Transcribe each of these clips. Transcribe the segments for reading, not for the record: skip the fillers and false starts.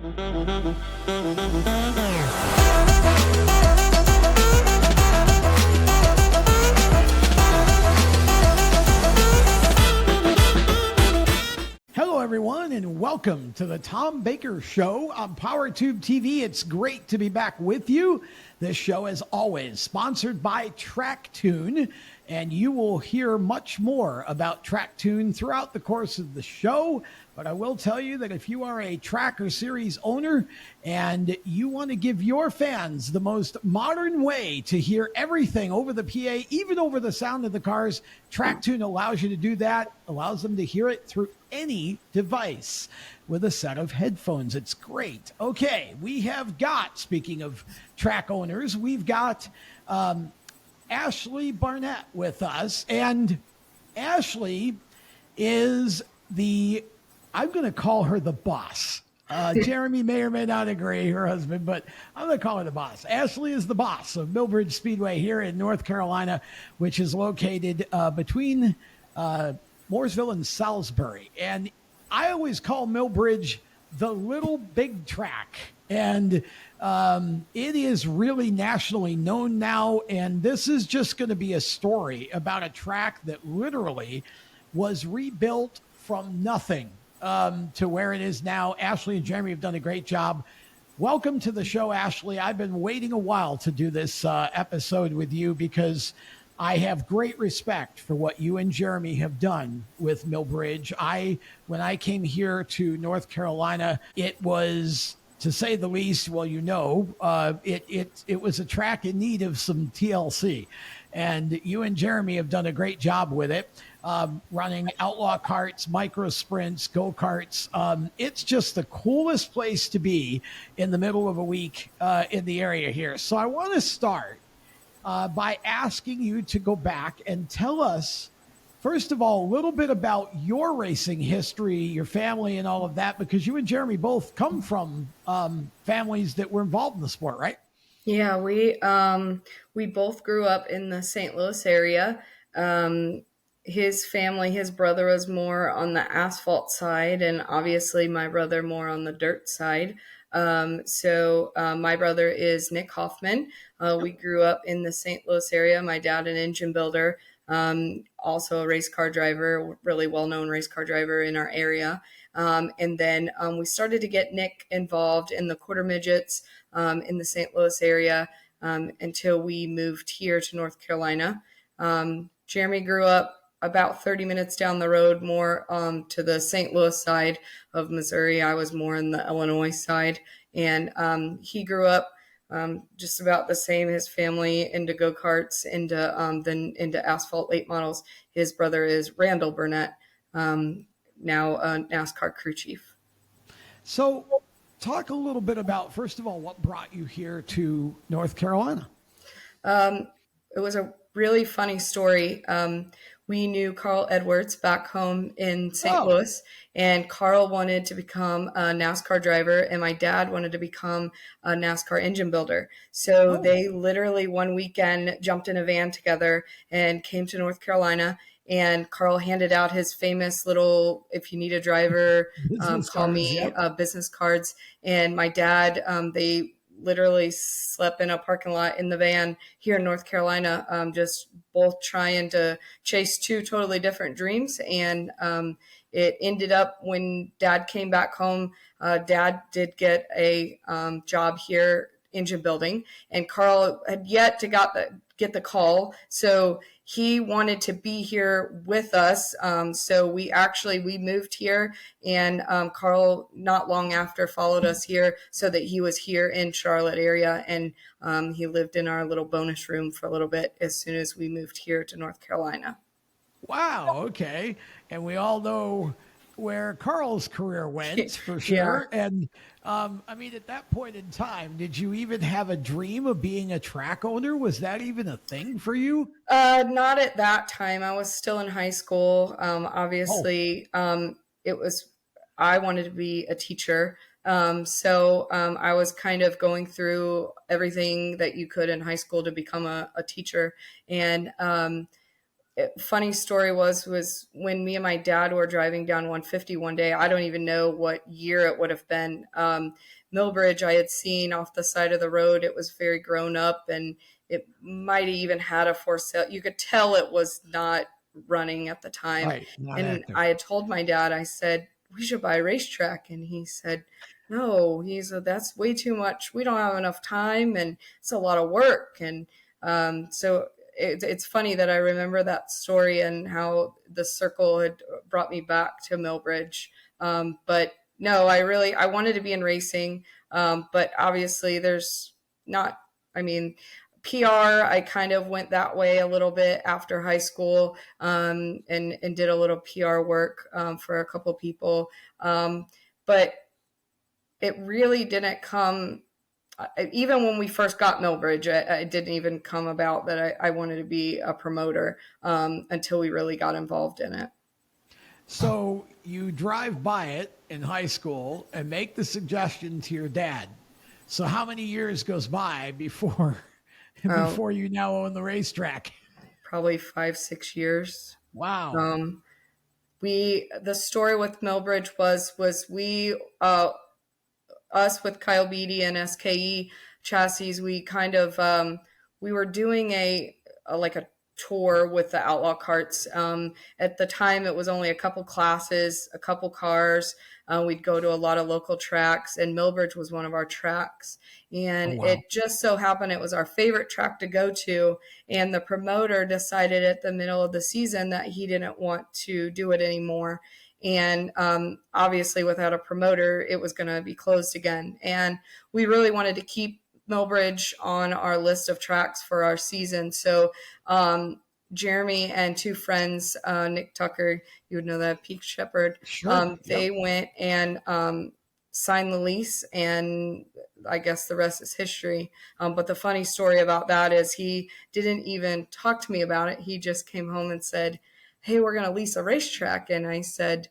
Hello, everyone, and welcome to the Tom Baker Show on PowerTube TV. It's great to be back with you. This show, as always, sponsored by TrackTune, and you will hear much more about TrackTune throughout the course of the show. But I will tell you that if you are a Tracker Series owner and you want to give your fans the most modern way to hear everything over the PA, even over the sound of the cars, TrackTune allows you to do that, allows them to hear it through any device with a set of headphones. It's great. Okay, we have got, speaking of track owners, we've got Ashley Burnett with us. And Ashley is I'm going to call her the boss. Jeremy may or may not agree, her husband, but I'm going to call her the boss. Ashley is the boss of Millbridge Speedway here in North Carolina, which is located between Mooresville and Salisbury. And I always call Millbridge the little big track. And it is really nationally known now. And this is just going to be a story about a track that literally was rebuilt from nothing to where it is now. Ashley and Jeremy have done a great job. Welcome to the show, Ashley. I've been waiting a while to do this episode with you because I have great respect for what you and Jeremy have done with Millbridge. When I came here to North Carolina, it was, to say the least, well, it was a track in need of some TLC. And you and Jeremy have done a great job with it, running outlaw karts, micro sprints, go-karts. It's just the coolest place to be in the middle of a week in the area here. So I want to start by asking you to go back and tell us, first of all, a little bit about your racing history, your family and all of that, because you and Jeremy both come from families that were involved in the sport, right? Yeah, we both grew up in the St. Louis area. His family, his brother was more on the asphalt side, and obviously my brother more on the dirt side. So my brother is Nick Hoffman. We grew up in the St. Louis area. My dad, an engine builder, also a race car driver, really well-known race car driver in our area. And then we started to get Nick involved in the quarter midgets in the St. Louis area until we moved here to North Carolina. Jeremy grew up about 30 minutes down the road, more to the St. Louis side of Missouri. I was more in the Illinois side. And he grew up just about the same. His family into go-karts, then into asphalt late models. His brother is Randall Burnett, now a NASCAR crew chief. So talk a little bit about, first of all, what brought you here to North Carolina? It was a really funny story. We knew Carl Edwards back home in St. Louis, and Carl wanted to become a NASCAR driver, and my dad wanted to become a NASCAR engine builder. So they literally one weekend jumped in a van together and came to North Carolina, and Carl handed out his famous little, if you need a driver, call me, business cards. And my dad, they literally slept in a parking lot in the van here in North Carolina, just both trying to chase two totally different dreams. And it ended up when Dad came back home, Dad did get a job here, engine building, and Carl had yet to get the call. So he wanted to be here with us. So we moved here, and Carl not long after followed us here so that he was here in Charlotte area. And he lived in our little bonus room for a little bit as soon as we moved here to North Carolina. Wow. Okay. And we all know where Carl's career went for sure. Yeah. And I mean, at that point in time, did you even have a dream of being a track owner? Was that even a thing for you? Not at that time. I was still in high school. Obviously, I wanted to be a teacher. So I was kind of going through everything that you could in high school to become a teacher. And funny story was when me and my dad were driving down 150 one day. I don't even know what year it would have been. Millbridge, I had seen off the side of the road. It was very grown up, and it might have even had a for sale. You could tell it was not running at the time. Right. Not And active. I had told my dad, I said, we should buy a racetrack. And he said, no, that's way too much. We don't have enough time, and it's a lot of work. And so it's funny that I remember that story and how the circle had brought me back to Millbridge. But no, I wanted to be in racing. But obviously there's not, I mean, PR, I kind of went that way a little bit after high school, and did a little PR work, for a couple people. But it really didn't come, even when we first got Millbridge, it didn't even come about that I wanted to be a promoter, until we really got involved in it. So you drive by it in high school and make the suggestion to your dad. So how many years goes by before you now own the racetrack? Probably 5-6 years. Wow. The story with Millbridge was we, us with Kyle Beatty and SKE chassis, we kind of, we were doing a tour with the outlaw carts. At the time, it was only a couple classes, a couple cars. We'd go to a lot of local tracks, and Millbridge was one of our tracks. And It just so happened it was our favorite track to go to. And the promoter decided at the middle of the season that he didn't want to do it anymore. And obviously, without a promoter, it was going to be closed again. And we really wanted to keep Millbridge on our list of tracks for our season. So Jeremy and two friends, Nick Tucker, you would know that, Peak Shepherd, Sure. they went and signed the lease, and I guess the rest is history. But the funny story about that is he didn't even talk to me about it. He just came home and said, hey, we're going to lease a racetrack. And I said,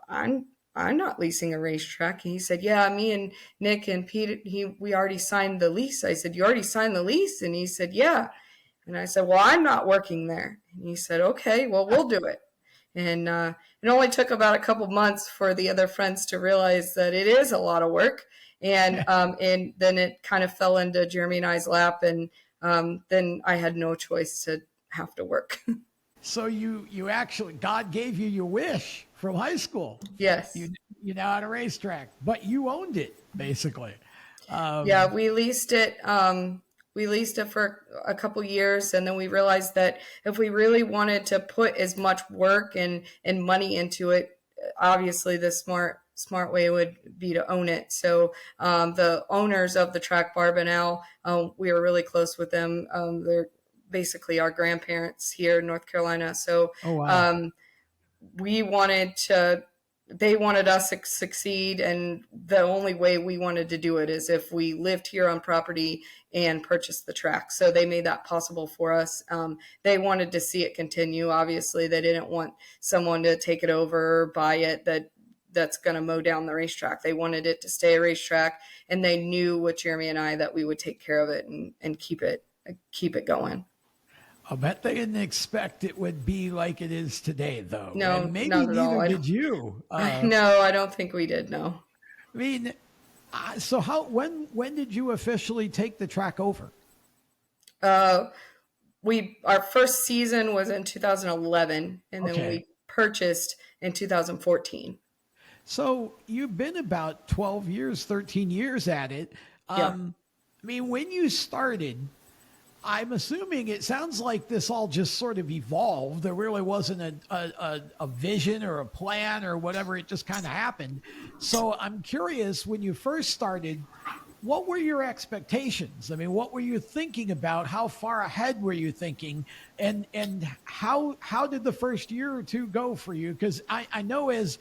I'm not leasing a racetrack. And he said, yeah, me and Nick and Pete, we already signed the lease. I said, you already signed the lease? And he said, yeah. And I said, well, I'm not working there. And he said, okay, well, we'll do it. And it only took about a couple months for the other friends to realize that it is a lot of work. And then it kind of fell into Jeremy and I's lap. And then I had no choice to have to work. So you actually, God gave you your wish from high school. Yes. You now had a racetrack, but you owned it basically. Yeah, we leased it. We leased it for a couple years, and then we realized that if we really wanted to put as much work and money into it, obviously the smart way would be to own it. So the owners of the track, Barb and Al, we were really close with them. They're basically our grandparents here in North Carolina. So they wanted us to succeed, and the only way we wanted to do it is if we lived here on property and purchased the track. So they made that possible for us. They wanted to see it continue. Obviously, they didn't want someone to take it over or buy it that's going to mow down the racetrack. They wanted it to stay a racetrack, and they knew with Jeremy and I that we would take care of it and keep it going. I bet they didn't expect it would be like it is today, though. No, and maybe not at all. neither did you. No, I don't think we did. No. I mean, so when did you officially take the track over? Our first season was in 2011, and then we purchased in 2014. So you've been about 12 years, 13 years at it. Yeah. I mean, when you started, I'm assuming it sounds like this all just sort of evolved. There really wasn't a vision or a plan or whatever. It just kind of happened. So I'm curious, when you first started, what were your expectations? I mean, what were you thinking about? How far ahead were you thinking? And how did the first year or two go for you? Because I know as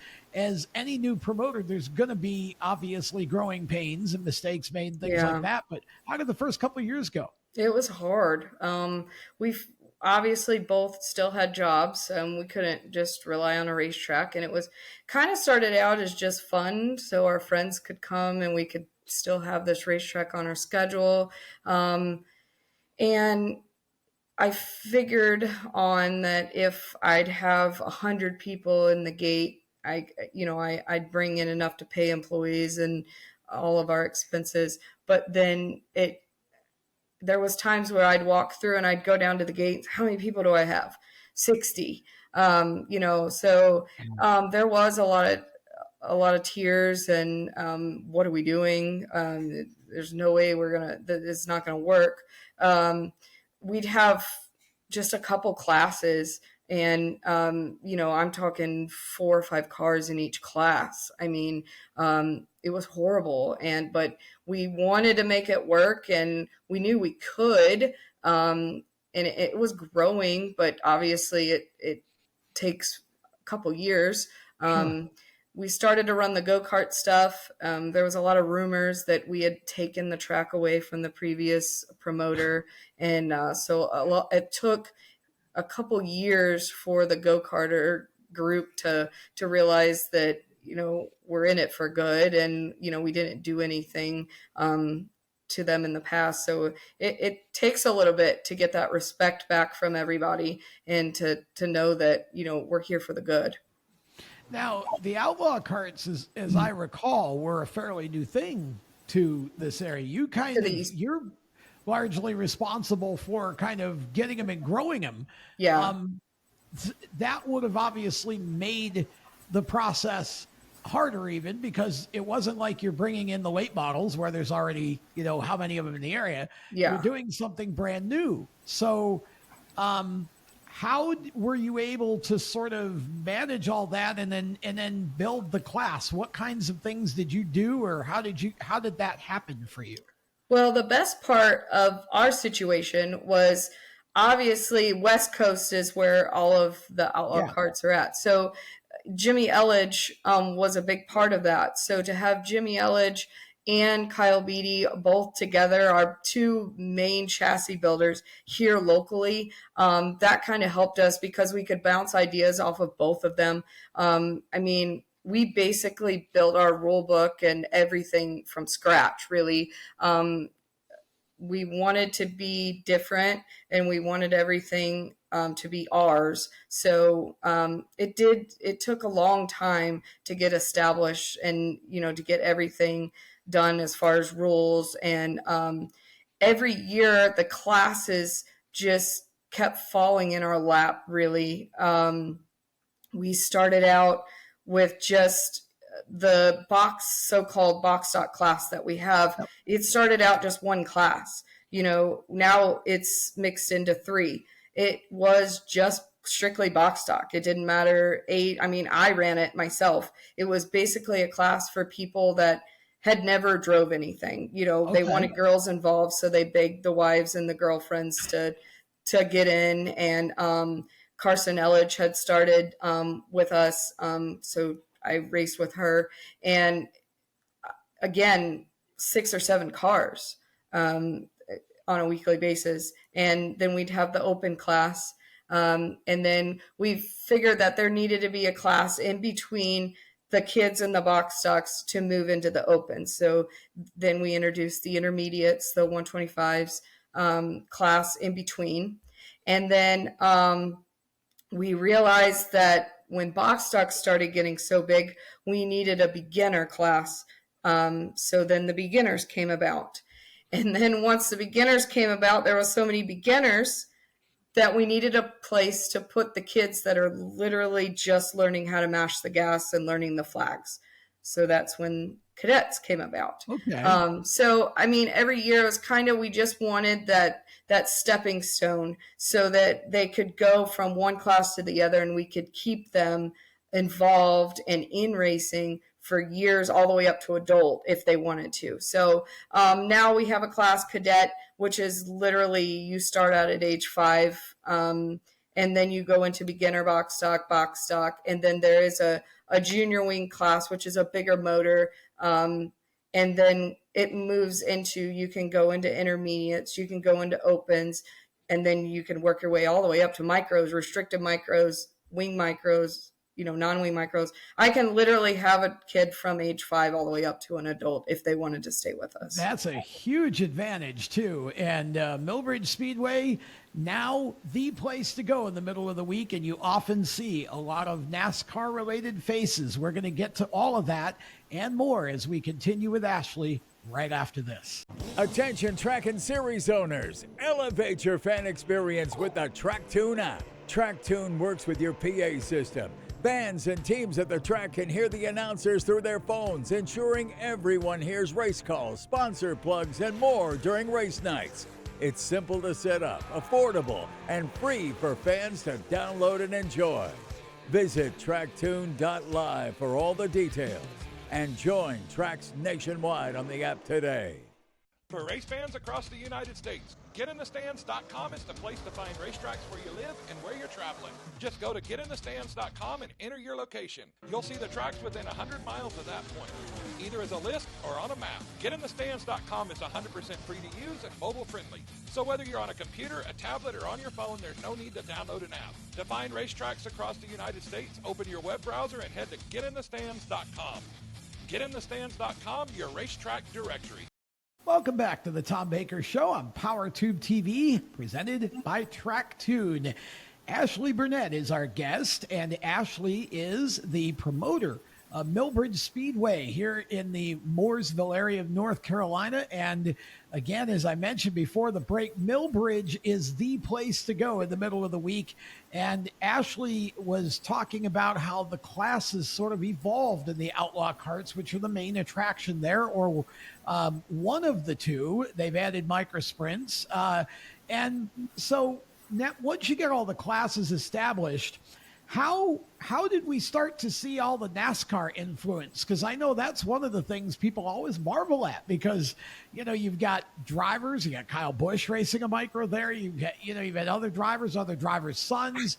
any new promoter, there's going to be obviously growing pains and mistakes made and things like that. But how did the first couple of years go? It was hard. We've obviously both still had jobs, and we couldn't just rely on a racetrack. And it was kind of started out as just fun, so our friends could come and we could still have this racetrack on our schedule. And I figured on that if I'd have 100 people in the gate, I'd bring in enough to pay employees and all of our expenses. But then there was times where I'd walk through and I'd go down to the gate. How many people do I have? 60. There was a lot of tears and what are we doing? There's no way it's not gonna work. We'd have just a couple classes and I'm talking 4 or 5 cars in each class. I mean, it was horrible, but we wanted to make it work and we knew we could. And it was growing, but obviously it takes a couple years. Sure. We started to run the go-kart stuff. There was a lot of rumors that we had taken the track away from the previous promoter. And it took a couple years for the go-karter group to realize that, we're in it for good. And, we didn't do anything to them in the past. So it takes a little bit to get that respect back from everybody and to know that, we're here for the good. Now, the outlaw carts, as I recall, were a fairly new thing to this area. You're largely responsible for kind of getting them and growing them. Yeah. That would have obviously made the process harder, even because it wasn't like you're bringing in the late models where there's already, how many of them in the area. Yeah. You're doing something brand new. So, how were you able to sort of manage all that and then build the class? What kinds of things did you do, or how did that happen for you? Well, the best part of our situation was obviously West Coast is where all of the outlaw carts are at. So Jimmy Elledge was a big part of that. So to have Jimmy Elledge and Kyle Beatty both together, our two main chassis builders here locally, that kind of helped us because we could bounce ideas off of both of them. We basically built our rule book and everything from scratch, really. We wanted to be different and we wanted everything to be ours. So it took a long time to get established and, to get everything done as far as rules. And every year the classes just kept falling in our lap, really. We started out with just the so-called box stock class that we have. Yep. It started out just one class. Now it's mixed into 3. It was just strictly box stock. It didn't matter. I ran it myself. It was basically a class for people that had never drove anything. They wanted girls involved, so they begged the wives and the girlfriends to get in. And Carson Elledge had started with us, so I raced with her. And again, 6 or 7 cars on a weekly basis. And then we'd have the open class. And then we figured that there needed to be a class in between the kids and the box stocks to move into the open. So then we introduced the intermediates, the 125s class in between. And then we realized that when box stocks started getting so big, we needed a beginner class. So then the beginners came about. And then once the beginners came about, there were so many beginners that we needed a place to put the kids that are literally just learning how to mash the gas and learning the flags. So that's when cadets came about. Okay. Every year it was we just wanted that stepping stone so that they could go from one class to the other and we could keep them involved and in racing for years, all the way up to adult if they wanted to. So now we have a class cadet, which is literally you start out at age 5 and then you go into beginner box stock. And then there is a junior wing class, which is a bigger motor. And then it moves into, you can go into intermediates, you can go into opens, and then you can work your way all the way up to micros, restricted micros, wing micros, non-wing micros. I can literally have a kid from age 5 all the way up to an adult if they wanted to stay with us. That's a huge advantage too. And Millbridge Speedway, now the place to go in the middle of the week, and you often see a lot of NASCAR related faces. We're going to get to all of that and more as we continue with Ashley right after this. Attention track and series owners, elevate your fan experience with the TrackTune app. TrackTune works with your PA system. Fans and teams at the track can hear the announcers through their phones, ensuring everyone hears race calls, sponsor plugs, and more during race nights. It's simple to set up, affordable, and free for fans to download and enjoy. Visit tracktune.live for all the details and join tracks nationwide on the app today. For race fans across the United States, GetInTheStands.com is the place to find racetracks where you live and where you're traveling. Just go to GetInTheStands.com and enter your location. You'll see the tracks within 100 miles of that point, either as a list or on a map. GetInTheStands.com is 100% free to use and mobile friendly. So whether you're on a computer, a tablet, or on your phone, there's no need to download an app. To find racetracks across the United States, open your web browser and head to GetInTheStands.com. GetInTheStands.com, your racetrack directory. Welcome back to the Tom Baker Show on PowerTube TV, presented by TrackTune. Ashley Burnett is our guest, and Ashley is the promoter of Millbridge Speedway here in the Mooresville area of North Carolina. And again, as I mentioned before the break, Millbridge is the place to go in the middle of the week. And Ashley was talking about how the classes sort of evolved in the outlaw carts, which are the main attraction there, or one of the two. They've added micro sprints. And so now, once you get all the classes established, how did we start to see all the NASCAR influence? Because I know that's one of the things people always marvel at, because, you've got drivers, you got Kyle Busch racing a micro there. You've got other drivers' sons,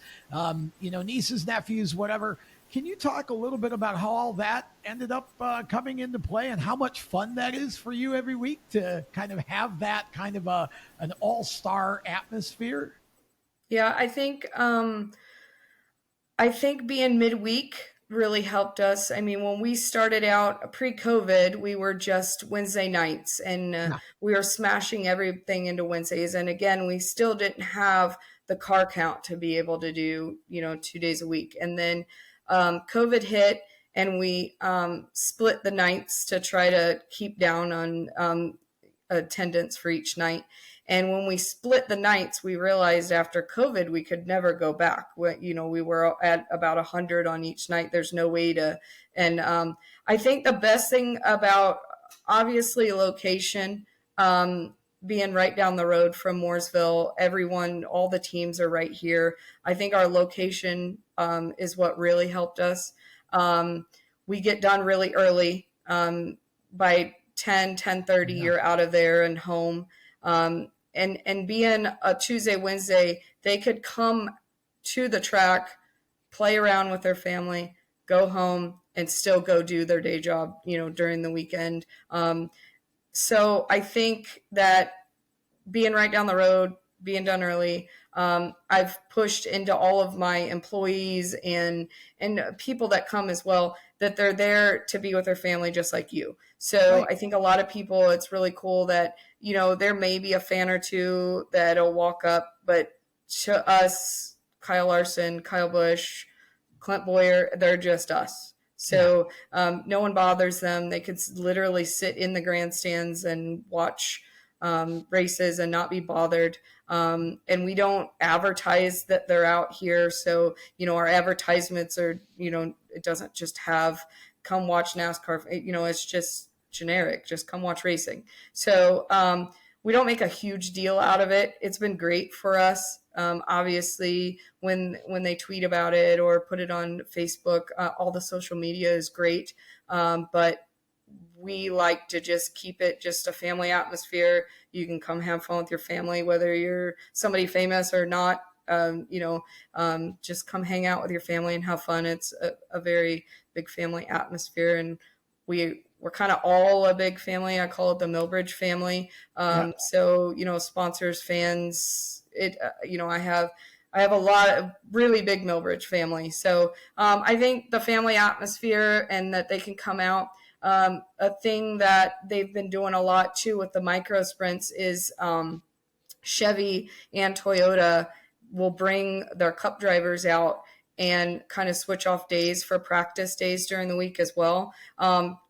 nieces, nephews, whatever. Can you talk a little bit about how all that ended up coming into play and how much fun that is for you every week to kind of have that kind of an all-star atmosphere? Yeah, I think being midweek really helped us. I mean, when we started out pre-COVID, we were just Wednesday nights, and we were smashing everything into Wednesdays. And again, we still didn't have the car count to be able to do, 2 days a week. And then COVID hit, and we split the nights to try to keep down on attendance for each night. And when we split the nights, we realized after COVID, we could never go back. We were at about 100 on each night. There's no way to. And I think the best thing about, obviously, location, being right down the road from Mooresville, all the teams are right here. I think our location is what really helped us. We get done really early. By 10:30, you're out of there and home. And being a Tuesday, Wednesday, they could come to the track, play around with their family, go home, and still go do their day job, during the weekend. So I think that being right down the road, being done early, I've pushed into all of my employees and people that come as well, that they're there to be with their family just like you. So right. I think a lot of people, it's really cool that, there may be a fan or two that'll walk up, but to us, Kyle Larson, Kyle Busch, Clint Boyer, they're just us. So no one bothers them. They could literally sit in the grandstands and watch races and not be bothered. And we don't advertise that they're out here. So, our advertisements are, it doesn't just have come watch NASCAR, it's just generic, just come watch racing. So we don't make a huge deal out of it. It's been great for us. Obviously, when they tweet about it or put it on Facebook, all the social media is great. But we like to just keep it just a family atmosphere. You can come have fun with your family, whether you're somebody famous or not. Just come hang out with your family and have fun. It's a very big family atmosphere, and we're kind of all a big family. I call it the Millbridge family. So, sponsors, fans, I I have a lot of really big Millbridge family. So I think the family atmosphere and that they can come out. A thing that they've been doing a lot too with the micro sprints is Chevy and Toyota will bring their cup drivers out and kind of switch off days for practice days during the week as well.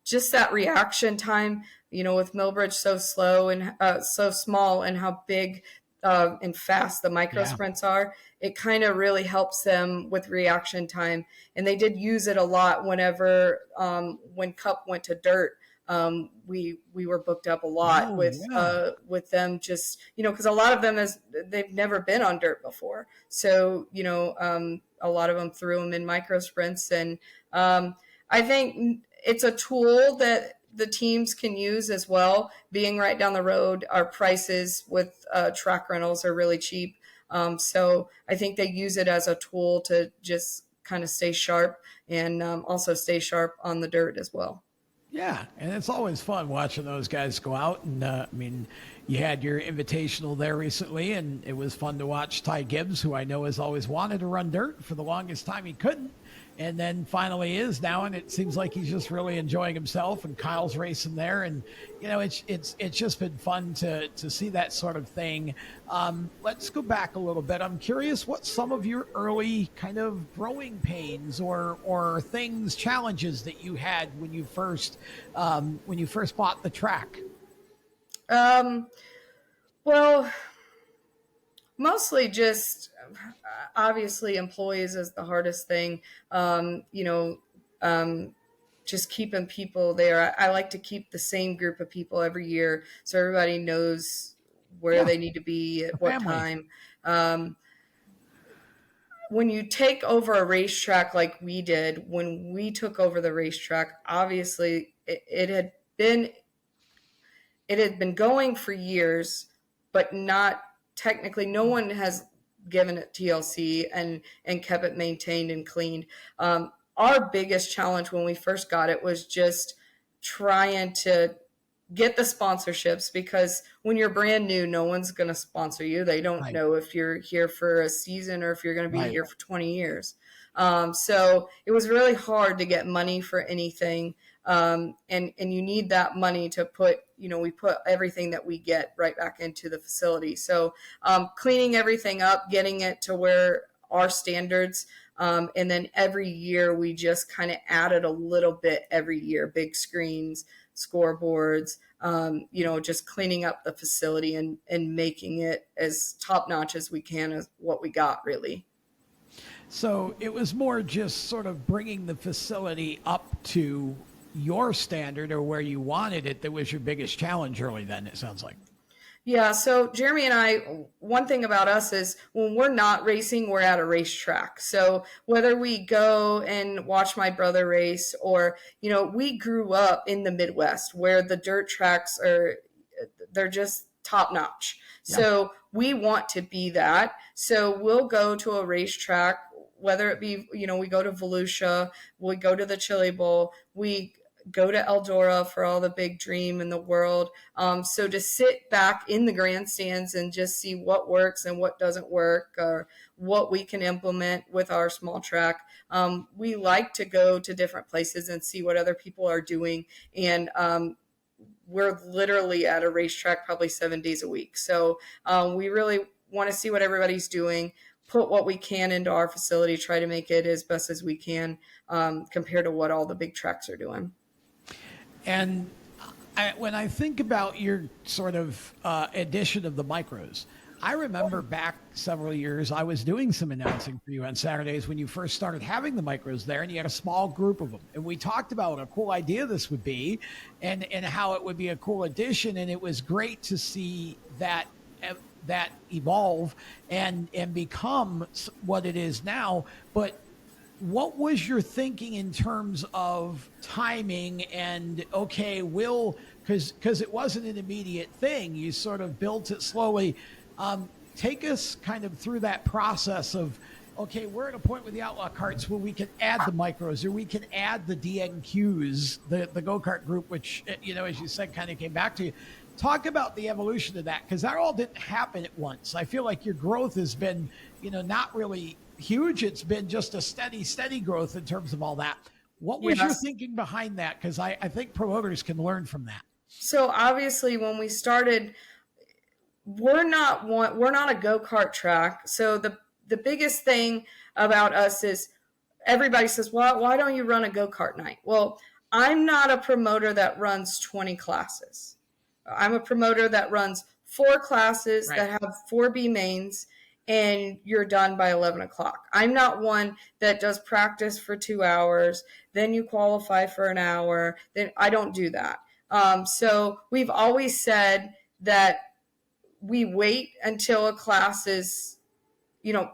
Just that reaction time, with Millbridge so slow and so small, and how big and fast the micro sprints are, it kind of really helps them with reaction time. And they did use it a lot whenever when Cup went to dirt. We were booked up a lot with them, just because a lot of them they've never been on dirt before, so a lot of them threw them in micro sprints, and I think it's a tool that the teams can use as well. Being right down the road, our prices with track rentals are really cheap, so I think they use it as a tool to just kind of stay sharp, and also stay sharp on the dirt as well. Yeah, and it's always fun watching those guys go out. And you had your invitational there recently, and it was fun to watch Ty Gibbs, who I know has always wanted to run dirt. For the longest time he couldn't, and then finally is now, and it seems like he's just really enjoying himself. And Kyle's racing there, and it's just been fun to see that sort of thing. Let's go back a little bit. I'm curious what some of your early kind of growing pains or challenges that you had when you first bought the track. Well, mostly just obviously employees is the hardest thing. Just keeping people there. I like to keep the same group of people every year, so everybody knows where they need to be at what time. When you take over a racetrack like we did, when we took over the racetrack, obviously it had been going for years, but not technically. No one has given it TLC and kept it maintained and cleaned. Our biggest challenge when we first got it was just trying to get the sponsorships, because when you're brand new, no one's going to sponsor you. They don't know if you're here for a season or if you're going to be here for 20 years. So it was really hard to get money for anything. And you need that money to put, we put everything that we get right back into the facility. So cleaning everything up, getting it to where our standards, and then every year we just kind of added a little bit every year, big screens, scoreboards, just cleaning up the facility and making it as top notch as we can as what we got, really. So it was more just sort of bringing the facility up to your standard or where you wanted it that was your biggest challenge early then, it sounds like. Yeah, so Jeremy and I, one thing about us is when we're not racing, we're at a racetrack. So whether we go and watch my brother race or, we grew up in the Midwest where the dirt tracks they're just top notch. Yeah. So we want to be that. So we'll go to a racetrack, whether it be, we go to Volusia, we go to the Chili Bowl, we go to Eldora for all the big dream in the world. So to sit back in the grandstands and just see what works and what doesn't work, or what we can implement with our small track. We like to go to different places and see what other people are doing. And we're literally at a racetrack probably 7 days a week. So we really want to see what everybody's doing, put what we can into our facility, try to make it as best as we can compared to what all the big tracks are doing. And when I think about your sort of addition of the micros, I remember back several years, I was doing some announcing for you on Saturdays when you first started having the micros there, and you had a small group of them. And we talked about what a cool idea this would be and how it would be a cool addition. And it was great to see that evolve and become what it is now. But what was your thinking in terms of timing and, okay, because it wasn't an immediate thing, you sort of built it slowly. Take us kind of through that process of, okay, we're at a point with the outlaw carts where we can add the micros, or we can add the DNQs, the go-kart group, which, as you said, kind of came back to you. Talk about the evolution of that, because that all didn't happen at once. I feel like your growth has been, not really huge. It's been just a steady growth in terms of all that. What was your thinking behind that? Because I think promoters can learn from that. So obviously when we started, we're not a go-kart track. So the biggest thing about us is everybody says, well, why don't you run a go-kart night? Well, I'm not a promoter that runs 20 classes. I'm a promoter that runs 4 classes that have 4 B mains, and you're done by 11 o'clock. I'm not one that does practice for 2 hours, then you qualify for an hour. Then I don't do that. So we've always said that we wait until a class is,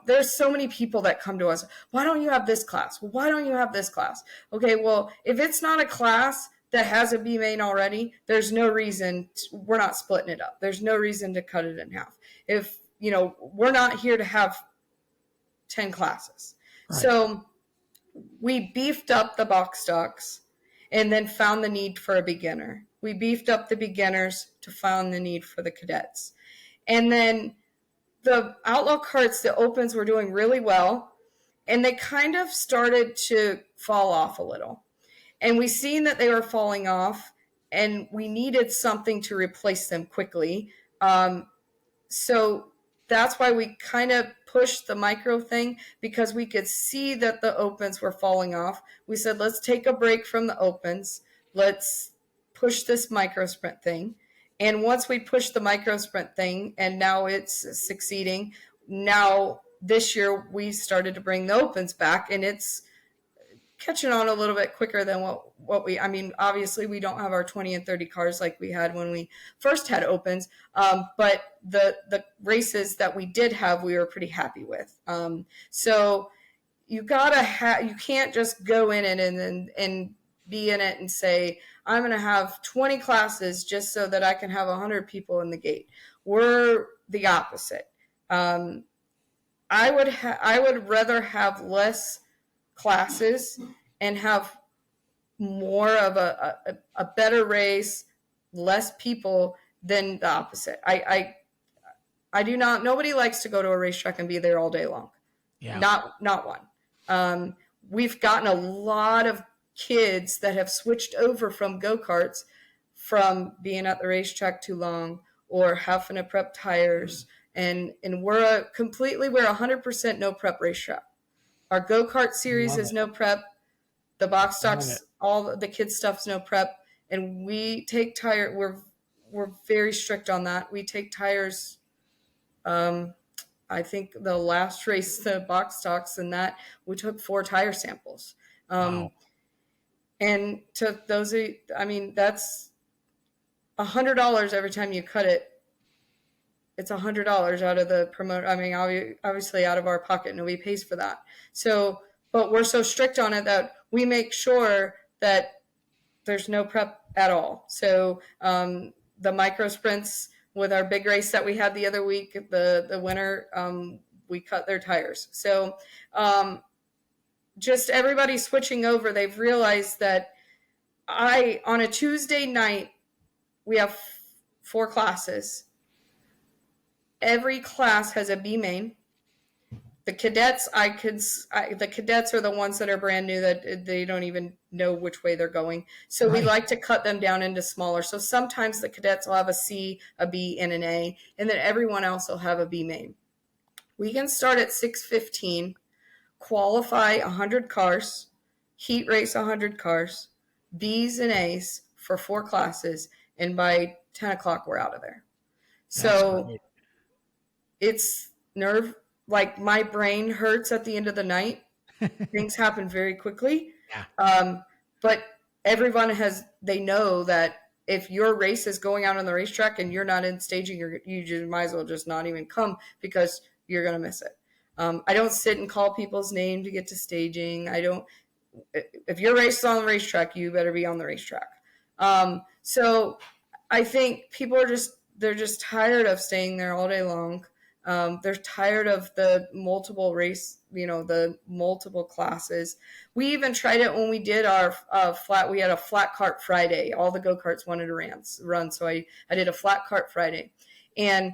there's so many people that come to us. Why don't you have this class? Well, why don't you have this class? Okay, well, if it's not a class that has a B main already, there's no reason we're not splitting it up. There's no reason to cut it in half. If, we're not here to have 10 classes. Right. So we beefed up the box stocks and then found the need for a beginner. We beefed up the beginners to find the need for the cadets. And then the outlaw carts, the opens were doing really well, and they kind of started to fall off a little. And we seen that they were falling off, and we needed something to replace them quickly. So that's why we kind of pushed the micro thing, because we could see that the opens were falling off. We said, let's take a break from the opens. Let's push this micro sprint thing. And once we pushed the micro sprint thing, and now it's succeeding, now this year we started to bring the opens back, and it's catching on a little bit quicker than what we, obviously we don't have our 20 and 30 cars like we had when we first had opens, but the races that we did have, we were pretty happy with. So you you can't just go in it and be in it and say, I'm going to have 20 classes just so that I can have 100 people in the gate. We're the opposite. I would rather have less classes and have more of a better race, less people, than the opposite. I do not, nobody likes to go to a racetrack and be there all day long. Yeah. Not one. We've gotten a lot of kids that have switched over from go-karts from being at the racetrack too long or having to prep tires. And we're 100% no prep racetrack. Our go-kart series is no prep. The box stocks, all the kids' stuff's no prep. And we take tire. We're very strict on that. We take tires. I think the last race, the box stocks and that, we took 4 tire samples. Wow. And to those, that's $100 every time you cut it. It's $100 out of the promoter. Obviously out of our pocket, nobody pays for that. So, but we're so strict on it that we make sure that there's no prep at all. So the micro sprints with our big race that we had the other week, the winner, we cut their tires. So just everybody switching over, they've realized that on a Tuesday night, we have 4 classes. Every class has a B main. The cadets, the cadets are the ones that are brand new, that they don't even know which way they're going. So we like to cut them down into smaller. So sometimes the cadets will have a C, a B, and an A, and then everyone else will have a B main. We can start at 6:15, qualify 100 cars, heat race 100 cars, Bs and As for 4 classes, and by 10 o'clock we're out of there. So it's like my brain hurts at the end of the night. Things happen very quickly. Yeah. But everyone they know that if your race is going out on the racetrack and you're not in staging, you just might as well just not even come, because you're going to miss it. I don't sit and call people's name to get to staging. If your race is on the racetrack, you better be on the racetrack. So I think people they're just tired of staying there all day long. They're tired of the multiple the multiple classes. We even tried it when we did our we had a flat cart Friday. All the go-karts wanted to run. So I did a flat cart Friday. And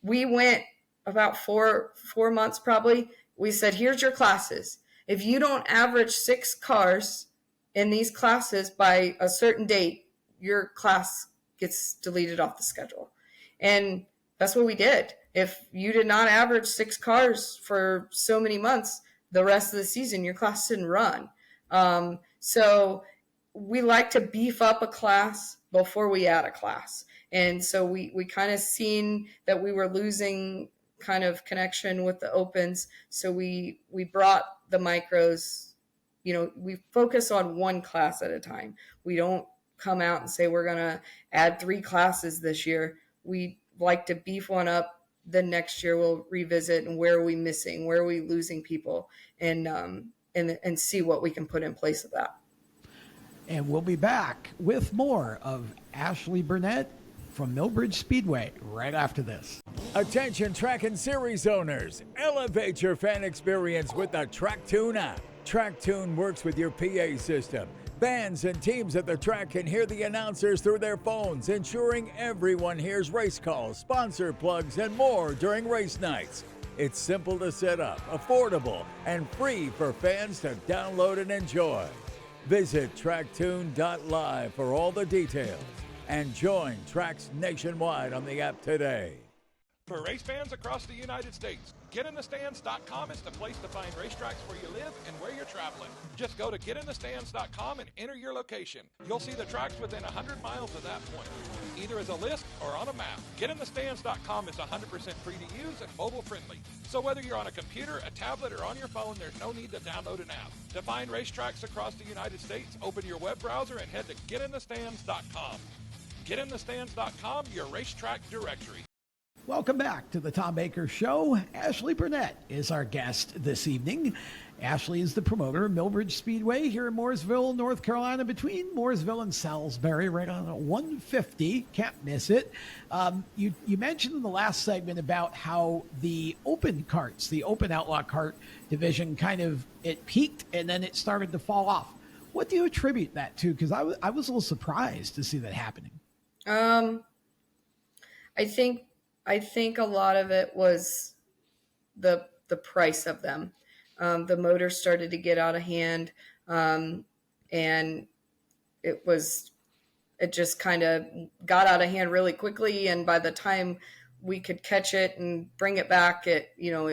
we went about four months probably. We said, here's your classes. If you don't average 6 cars in these classes by a certain date, your class gets deleted off the schedule. And that's what we did. If you did not average 6 cars for so many months, the rest of the season, your class didn't run. So we like to beef up a class before we add a class. And so we kind of seen that we were losing kind of connection with the opens. So we brought the micros, we focus on one class at a time. We don't come out and say we're going to add 3 classes this year. We like to beef one up. The next year we'll revisit and where are we missing, where are we losing people, and see what we can put in place of that. And we'll be back with more of Ashley Burnett from Millbridge Speedway right after this. Attention track and series owners, elevate your fan experience with the TrackTune app. TrackTune works with your PA system. Fans and teams at the track can hear the announcers through their phones, ensuring everyone hears race calls, sponsor plugs, and more during race nights. It's simple to set up, affordable, and free for fans to download and enjoy. Visit tracktune.live for all the details and join tracks nationwide on the app today. For race fans across the United States, GetInTheStands.com is the place to find racetracks where you live and where you're traveling. Just go to GetInTheStands.com and enter your location. You'll see the tracks within 100 miles of that point, either as a list or on a map. GetInTheStands.com is 100% free to use and mobile friendly. So whether you're on a computer, a tablet, or on your phone, there's no need to download an app. To find racetracks across the United States, open your web browser and head to GetInTheStands.com. GetInTheStands.com, your racetrack directory. Welcome back to the Tom Baker Show. Ashley Burnett is our guest this evening. Ashley is the promoter of Millbridge Speedway here in Mooresville, North Carolina, between Mooresville and Salisbury, right on 150. Can't miss it. You mentioned in the last segment about how the open carts, the open outlaw cart division, it peaked and then it started to fall off. What do you attribute that to? Because I was a little surprised to see that happening. I think a lot of it was the price of them. The motors started to get out of hand, and it just kind of got out of hand really quickly. And by the time we could catch it and bring it back, it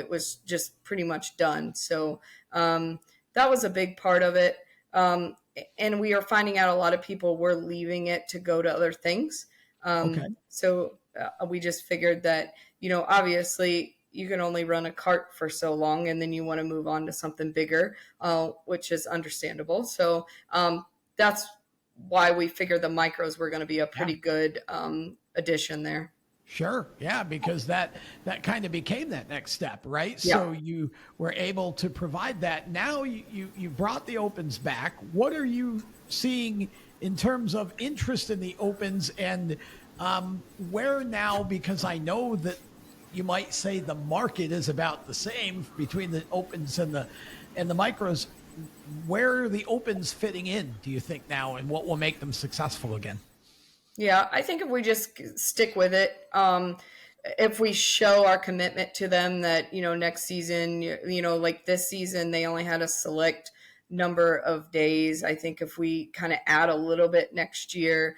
was just pretty much done. So that was a big part of it. And we are finding out a lot of people were leaving it to go to other things. Okay. So we just figured that, obviously you can only run a cart for so long and then you want to move on to something bigger, which is understandable. So that's why we figured the micros were going to be a pretty good addition there. Sure. Yeah, because that kind of became that next step, right? Yeah. So you were able to provide that. Now you brought the opens back. What are you seeing in terms of interest in the opens, and where now, because I know that you might say the market is about the same between the opens and the micros. Where are the opens fitting in, do you think, now, and what will make them successful again? Yeah, I think if we just stick with it, if we show our commitment to them that, next season, like this season, they only had a select number of days. I think if we kind of add a little bit next year,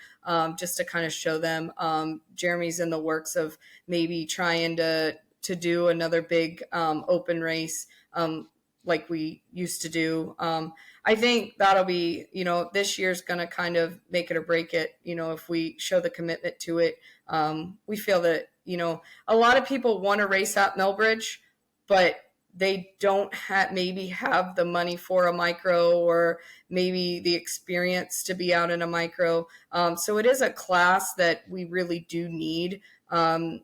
just to kind of show them, Jeremy's in the works of maybe trying to do another big open race like we used to do. I think that'll be, this year's going to kind of make it or break it. If we show the commitment to it, we feel that, a lot of people want to race at Millbridge, but they don't maybe have the money for a micro, or maybe the experience to be out in a micro. So it is a class that we really do need. The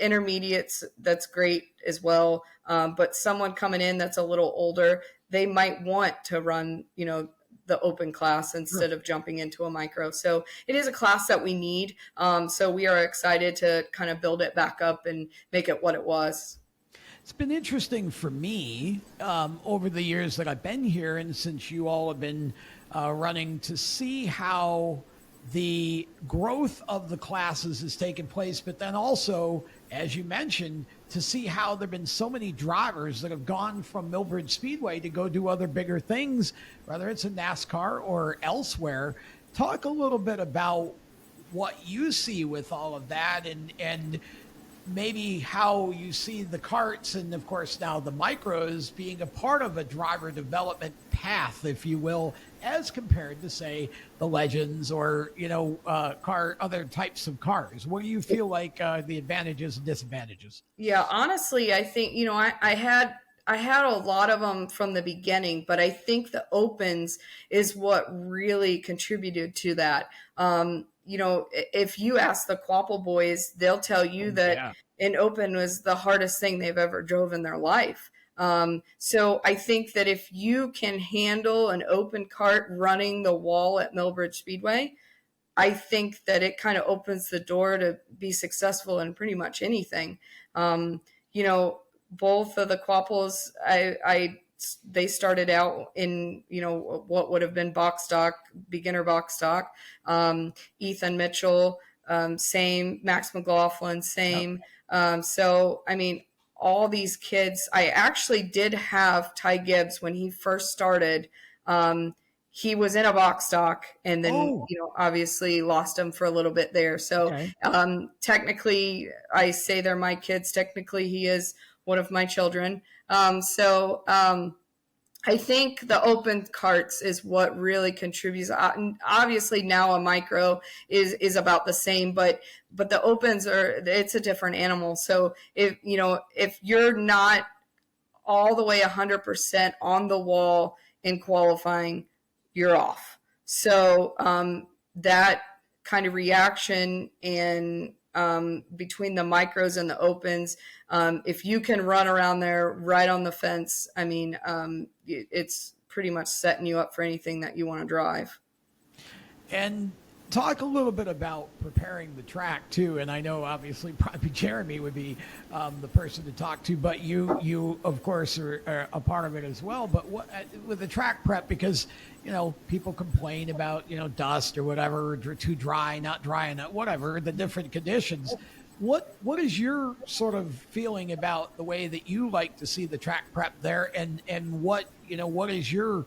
intermediates, that's great as well. But someone coming in that's a little older, they might want to run, the open class instead of jumping into a micro. So it is a class that we need. So we are excited to kind of build it back up and make it what it was. It's been interesting for me over the years that I've been here, and since you all have been running, to see how the growth of the classes has taken place, but then also, as you mentioned, to see how there have been so many drivers that have gone from Millbridge Speedway to go do other bigger things, whether it's in NASCAR or elsewhere. Talk a little bit about what you see with all of that, and maybe how you see the karts and, of course, now the micros being a part of a driver development path, if you will, as compared to, say, the Legends or, other types of cars. What do you feel like the advantages and disadvantages? Yeah, honestly, I think, I had a lot of them from the beginning, but I think the opens is what really contributed to that. If you ask the Quapple boys, they'll tell you that an open was the hardest thing they've ever drove in their life. So I think that if you can handle an open kart running the wall at Millbridge Speedway, I think that it kind of opens the door to be successful in pretty much anything. Both of the Quapples, they started out in, what would have been box stock, beginner box stock. Ethan Mitchell, same. Max McLaughlin, same. Yep. So, I mean, all these kids, I actually did have Ty Gibbs when he first started. He was in a box stock and then, obviously lost him for a little bit there. So, technically, I say they're my kids. Technically, he is one of my children. I think the open karts is what really contributes. Obviously now a micro is about the same, but the opens it's a different animal. So if you're not all the way 100% on the wall in qualifying, you're off. So that kind of reaction and between the micros and the opens, if you can run around there right on the fence, I mean, it's pretty much setting you up for anything that you want to drive. And talk a little bit about preparing the track too. And I know obviously probably Jeremy would be the person to talk to, but you of course are a part of it as well. But what with the track prep, because people complain about dust or whatever, too dry, not dry enough, whatever the different conditions. What is your sort of feeling about the way that you like to see the track prep there, and what is your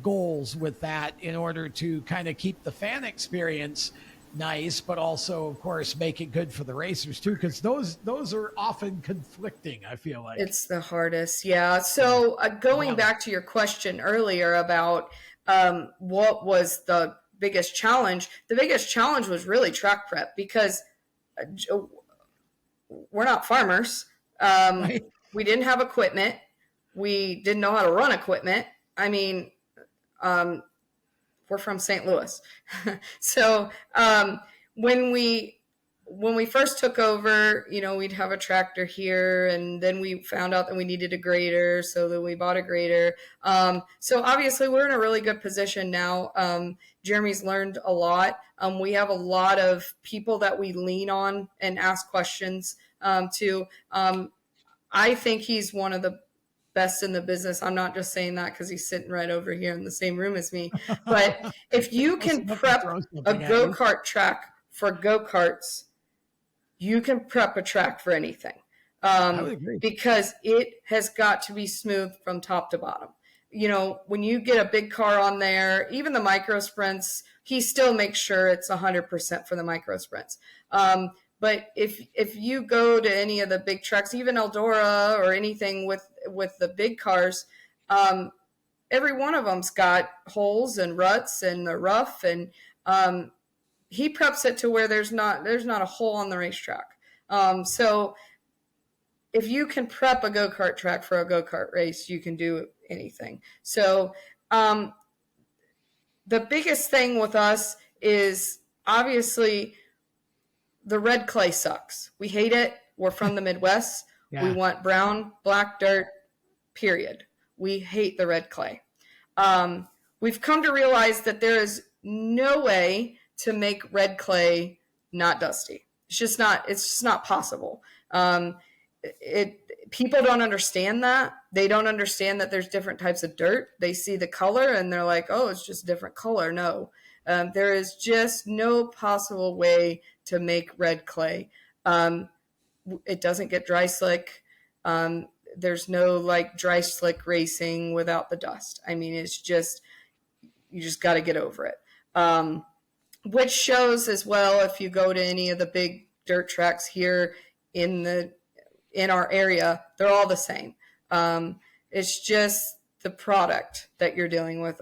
goals with that in order to kind of keep the fan experience nice, but also, of course, make it good for the racers too, because those are often conflicting, I feel like. It's the hardest. Yeah. So going back to your question earlier about what was the biggest challenge, the biggest challenge was really track prep, because we're not farmers. Right. We didn't have equipment. We didn't know how to run equipment. I mean, we're from St. Louis. So when we first took over, we'd have a tractor here, and then we found out that we needed a grader, so then we bought a grader. So obviously we're in a really good position now. Jeremy's learned a lot. We have a lot of people that we lean on and ask questions to. I think he's one of the best in the business. I'm not just saying that because he's sitting right over here in the same room as me. But if you can prep a go-kart track for go-karts, you can prep a track for anything. Because it has got to be smooth from top to bottom. When you get a big car on there, even the micro sprints, he still makes sure it's 100% for the micro sprints. But if you go to any of the big tracks, even Eldora or anything with the big cars, every one of them's got holes and ruts and the rough, and he preps it to where there's not a hole on the racetrack. So if you can prep a go-kart track for a go-kart race, you can do anything. So the biggest thing with us is obviously the red clay sucks. We hate it. We're from the Midwest. Yeah. We want brown, black dirt, period. We hate the red clay. we've come to realize that there is no way to make red clay not dusty. It's just not possible. People don't understand that. They don't understand that there's different types of dirt. They see the color and they're like, oh, it's just a different color. No, there is just no possible way to make red clay. It doesn't get dry slick. There's no like dry slick racing without the dust. I mean, it's just, you just got to get over it. Which shows as well, if you go to any of the big dirt tracks here in our area, they're all the same. It's just the product that you're dealing with.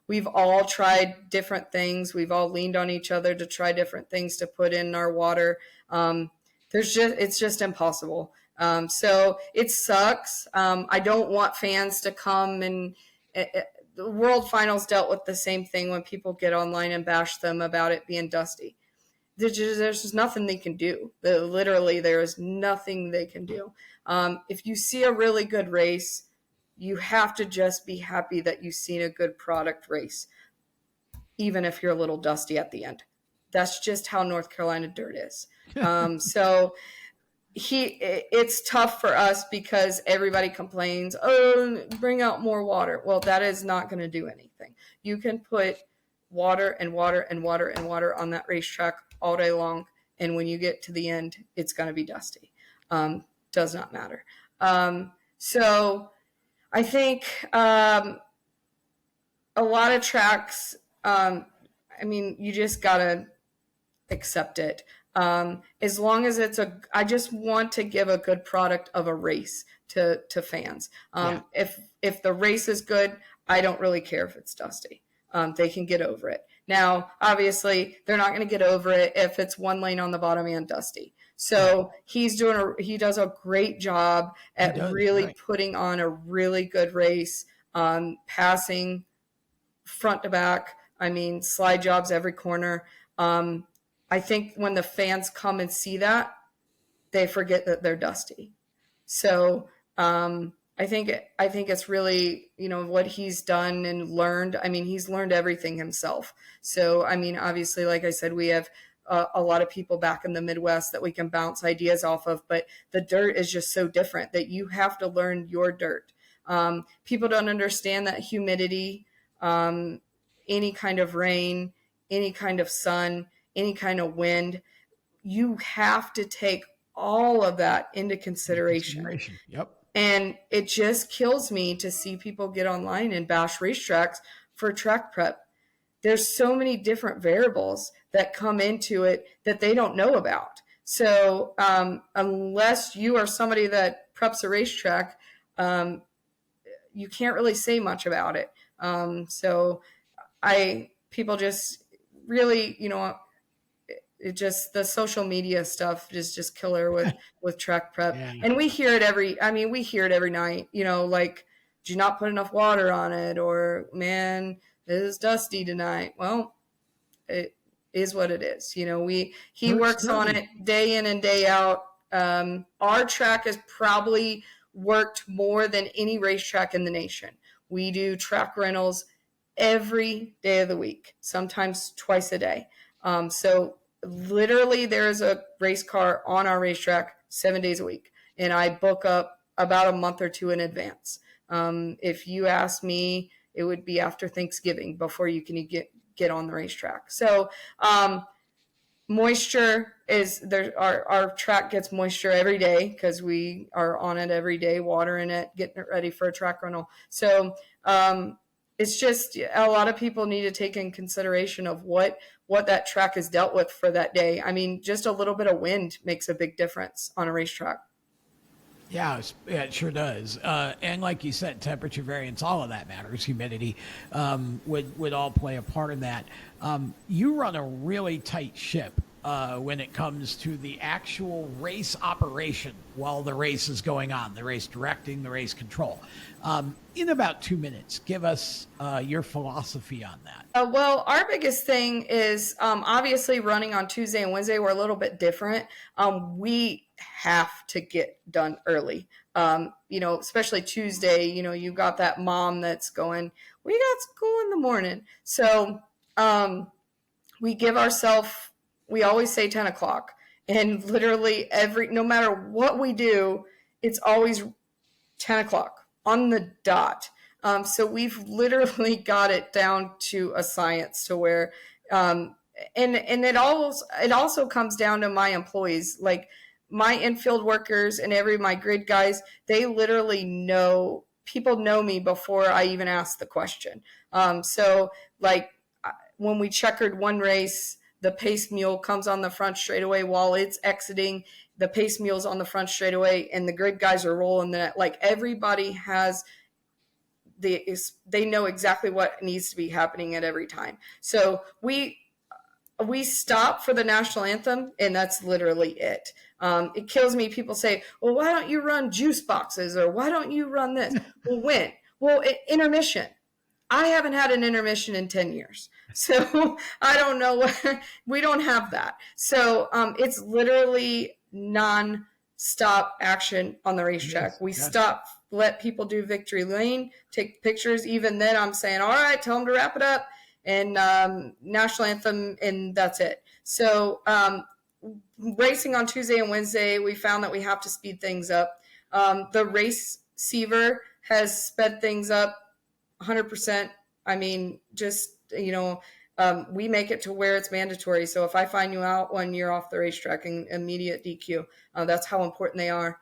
We've all tried different things. We've all leaned on each other to try different things to put in our water. It's just impossible. So it sucks. I don't want fans to come and the World Finals dealt with the same thing when people get online and bash them about it being dusty. There's just nothing they can do. Literally, there is nothing they can do. If you see a really good race, you have to just be happy that you've seen a good product race, even if you're a little dusty at the end. That's just how North Carolina dirt is. So it's tough for us because everybody complains, oh, bring out more water. Well, that is not going to do anything. You can put water and water and water and water on that racetrack all day long, and when you get to the end, it's going to be dusty. Does not matter. So I think a lot of tracks, you just got to accept it. As long as I just want to give a good product of a race to fans. If the race is good, I don't really care if it's dusty. They can get over it. Now, obviously, they're not going to get over it if it's one lane on the bottom and dusty. So he does a great job at putting on a really good race, passing front to back. I mean, slide jobs every corner. I think when the fans come and see that, they forget that they're dusty. So I think it's really, what he's done and learned. I mean, he's learned everything himself. So, I mean, obviously, like I said, we have a lot of people back in the Midwest that we can bounce ideas off of, but the dirt is just so different that you have to learn your dirt. People don't understand that humidity, any kind of rain, any kind of sun, any kind of wind, you have to take all of that into consideration. Yep. And it just kills me to see people get online and bash racetracks for track prep. There's so many different variables that come into it that they don't know about. So unless you are somebody that preps a racetrack, you can't really say much about it. People just really, it just, the social media stuff is just killer with track prep. Yeah. And we hear it every night, like, did you not put enough water on it? Or, man, it is dusty tonight. Well, it is what it is. He works on it day in and day out. Our track has probably worked more than any racetrack in the nation. We do track rentals every day of the week, sometimes twice a day. So literally there is a race car on our racetrack 7 days a week, and I book up about a month or two in advance. If you ask me, it would be after Thanksgiving before you can get on the racetrack. So moisture is there. Our track gets moisture every day because we are on it every day, watering it, getting it ready for a track rental. So it's just a lot of people need to take in consideration of what that track has dealt with for that day. I mean, just a little bit of wind makes a big difference on a racetrack. Yeah, it sure does. And like you said, temperature variance, all of that matters. Humidity would all play a part in that. You run a really tight ship when it comes to the actual race operation while the race is going on, the race directing, the race control. In about 2 minutes, give us your philosophy on that. Well, our biggest thing is obviously running on Tuesday and Wednesday. We're a little bit different. We have to get done early. especially Tuesday, you got that mom that's going, we got school in the morning. So we always say 10 o'clock, and literally no matter what we do, it's always 10 o'clock on the dot. So we've literally got it down to a science to where, and it also comes down to my employees, like my infield workers and my grid guys. They literally people know me before I even ask the question. So like when we checkered one race, the pace mule comes on the front straightaway while it's exiting. The pace mule's on the front straightaway, and the grid guys are rolling that. Like everybody has they know exactly what needs to be happening at every time. So we stop for the national anthem, and that's literally it. It kills me. People say, well, why don't you run juice boxes, or why don't you run this? Well, when? Well, intermission. I haven't had an intermission in 10 years. So I don't know. We don't have that. So it's literally non-stop action on the racetrack. Yes, we stop, let people do victory lane, take pictures. Even then I'm saying, all right, tell them to wrap it up, and national anthem, and that's it. So racing on Tuesday and Wednesday, we found that we have to speed things up. The race receiver has sped things up 100%. I mean, just, we make it to where it's mandatory. So if I find you out when you're off the racetrack, and immediate DQ, that's how important they are.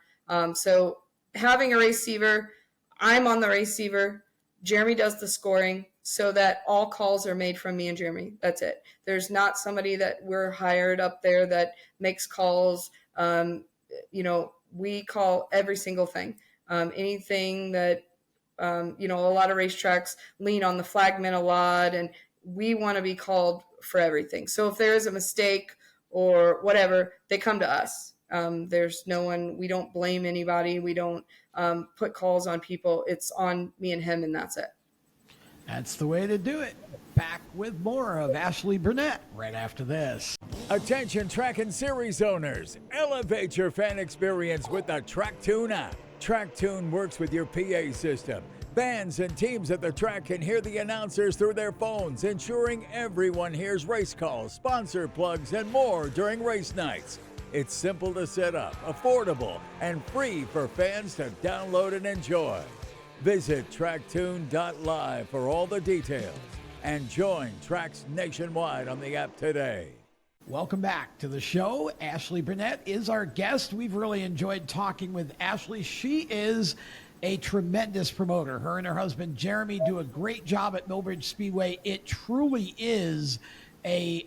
So having a race receiver, I'm on the race receiver. Jeremy does the scoring so that all calls are made from me and Jeremy. That's it. There's not somebody that we're hired up there that makes calls. We call every single thing. Anything that, a lot of racetracks lean on the flagman a lot, and we want to be called for everything. So if there is a mistake or whatever, they come to us. There's no one, we don't blame anybody. We don't put calls on people. It's on me and him, and that's it. That's the way to do it. Back with more of Ashley Burnett right after this. Attention track and series owners, elevate your fan experience with the TrackTune app. TrackTune works with your PA system. Fans and teams at the track can hear the announcers through their phones, ensuring everyone hears race calls, sponsor plugs, and more during race nights. It's simple to set up, affordable, and free for fans to download and enjoy. Visit tracktune.live for all the details and join tracks nationwide on the app today. Welcome back to the show. Ashley Burnett is our guest. We've really enjoyed talking with Ashley. She is a tremendous promoter. Her and her husband, Jeremy, do a great job at Millbridge Speedway. It truly is a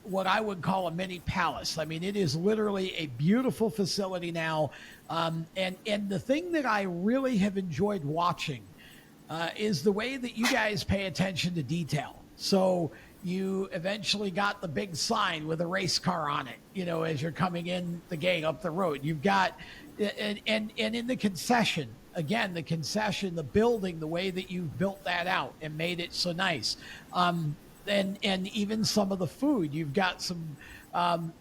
what I would call a mini palace. I mean, it is literally a beautiful facility now. And the thing that I really have enjoyed watching is the way that you guys pay attention to detail. So you eventually got the big sign with a race car on it, as you're coming in the gate up the road. You've got, and in the concession, again, the building, the way that you've built that out and made it so nice. And even some of the food, you've got some,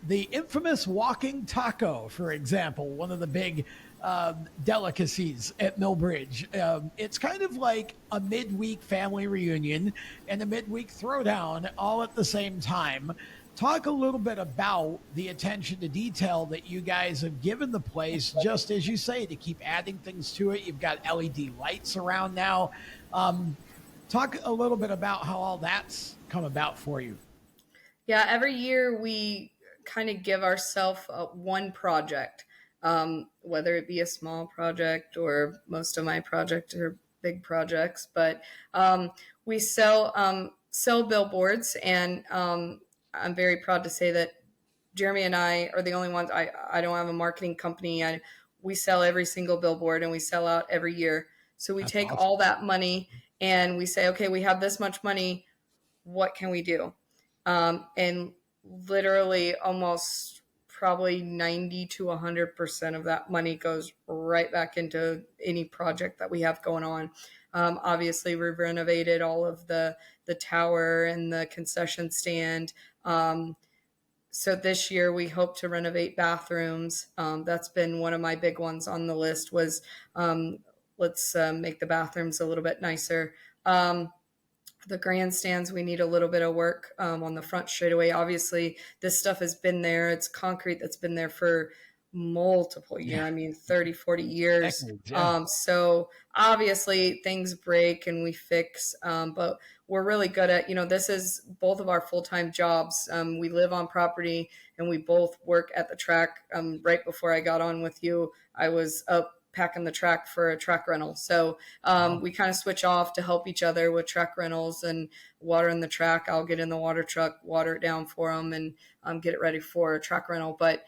the infamous walking taco, for example, one of the big delicacies at Millbridge. It's kind of like a midweek family reunion and a midweek throwdown all at the same time. Talk a little bit about the attention to detail that you guys have given the place, just as you say, to keep adding things to it. You've got LED lights around now. Talk a little bit about how all that's come about for you. Yeah, every year we kind of give ourselves one project. Whether it be a small project or most of my projects are big projects, but we sell billboards, and I'm very proud to say that Jeremy and I are the only ones. I don't have a marketing company. We sell every single billboard, and we sell out every year. So we take all that money and we say, okay, we have this much money. What can we do? And literally almost probably 90 to 100% of that money goes right back into any project that we have going on. Obviously, we've renovated all of the tower and the concession stand. so this year we hope to renovate bathrooms. That's been one of my big ones on the list was let's make the bathrooms a little bit nicer. The grandstands, we need a little bit of work on the front straightaway. Obviously, this stuff has been there. It's concrete that's been there for multiple years. Yeah. I mean, 30, 40 years. Decades, yeah. So obviously things break and we fix, but we're really good at, this is both of our full-time jobs. We live on property and we both work at the track. Right before I got on with you, I was up packing the track for a track rental. So we kind of switch off to help each other with track rentals and watering the track. I'll get in the water truck, water it down for them, and get it ready for a track rental. But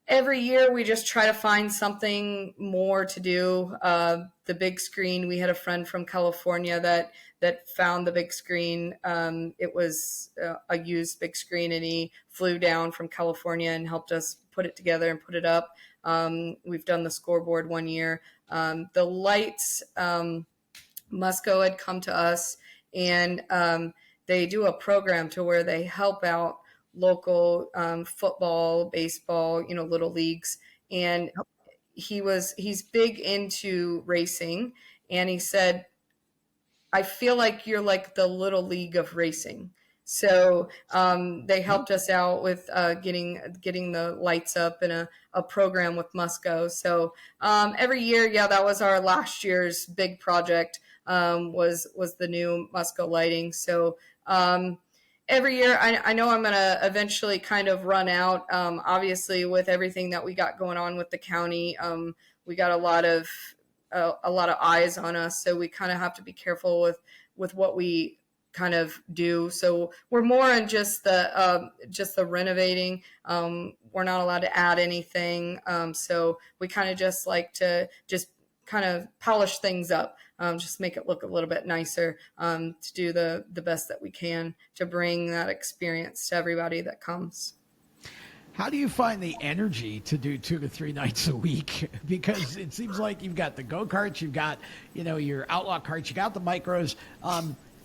every year we just try to find something more to do. The big screen, we had a friend from California that found the big screen. It was a used big screen, and he flew down from California and helped us put it together and put it up. We've done the scoreboard one year. The lights, Musco had come to us, and they do a program to where they help out local football, baseball, little leagues. And he's big into racing. And he said, I feel like you're like the little league of racing. So they helped us out with getting the lights up in a program with Musco. So every year, that was our last year's big project, was the new Musco lighting. So every year, I know I'm going to eventually kind of run out. Obviously, with everything that we got going on with the county, we got a lot of eyes on us. So we kind of have to be careful with what we kind of do. So we're more in just the renovating. We're not allowed to add anything. So we kind of just like to just kind of polish things up, just make it look a little bit nicer, to do the best that we can to bring that experience to everybody that comes. How do you find the energy to do 2 to 3 nights a week? Because it seems like you've got the go-karts, you've got, your outlaw carts, you got the micros.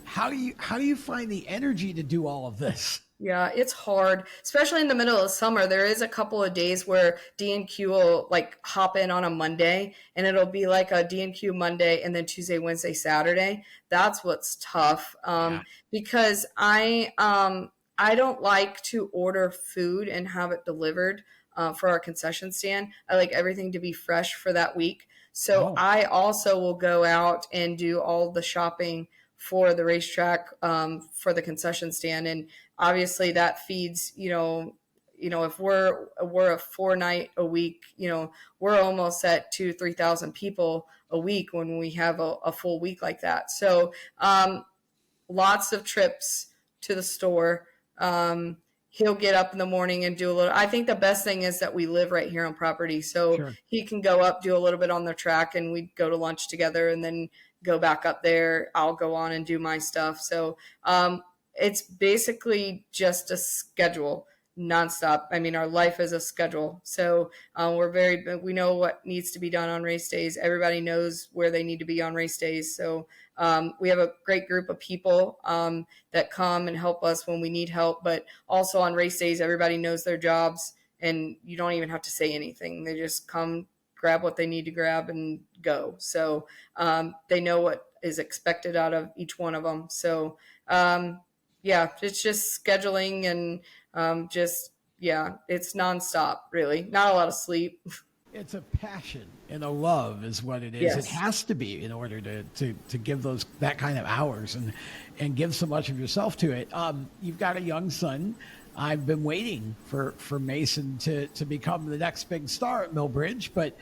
How do you find the energy to do all of this? Yeah, it's hard, especially in the middle of summer. There is a couple of days where D&Q will like hop in on a Monday, and it'll be like a D&Q Monday and then Tuesday, Wednesday, Saturday. That's what's tough, because I don't like to order food and have it delivered for our concession stand. I like everything to be fresh for that week. So I also will go out and do all the shopping for the racetrack, for the concession stand. And obviously that feeds, if we're a 4-night a week, we're almost at 2,000-3,000 people a week when we have a full week like that. So lots of trips to the store. He'll get up in the morning and do a little. I think the best thing is that we live right here on property. So He can go up, do a little bit on the track, and we go to lunch together and then go back up there. I'll go on and do my stuff. So it's basically just a schedule nonstop. I mean, our life is a schedule. So we know what needs to be done on race days. Everybody knows where they need to be on race days. So we have a great group of people that come and help us when we need help. But also on race days, everybody knows their jobs, and you don't even have to say anything. They just come, grab what they need to grab, and go. So they know what is expected out of each one of them. So it's just scheduling and it's nonstop, really. Not a lot of sleep. It's a passion and a love is what it is. Yes. It has to be in order to give that kind of hours and give so much of yourself to it. You've got a young son. I've been waiting for Mason to become the next big star at Millbridge, but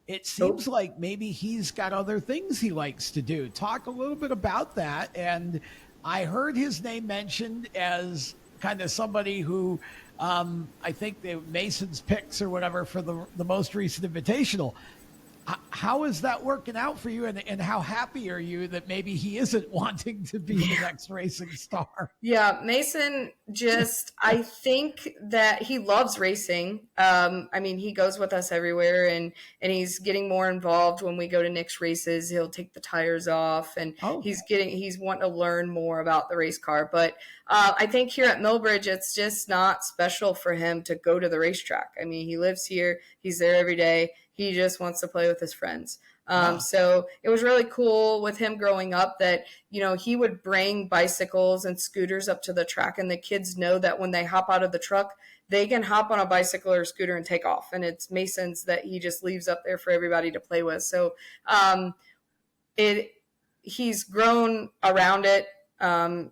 it seems like maybe he's got other things he likes to do. Talk a little bit about that. And I heard his name mentioned as kind of somebody who I think Mason's picks or whatever for the most recent invitational. How is that working out for you? And how happy are you that maybe he isn't wanting to be the next racing star? Yeah, Mason just, I think that he loves racing. I mean, he goes with us everywhere, and he's getting more involved when we go to Nick's races. He'll take the tires off, and Oh, he's wanting to learn more about the race car. But I think here at Millbridge, it's just not special for him to go to the racetrack. I mean, he lives here, he's there every day. He just wants to play with his friends. So it was really cool with him growing up that, he would bring bicycles and scooters up to the track, and the kids know that when they hop out of the truck, they can hop on a bicycle or a scooter and take off. And it's Mason's that he just leaves up there for everybody to play with. So he's grown around it.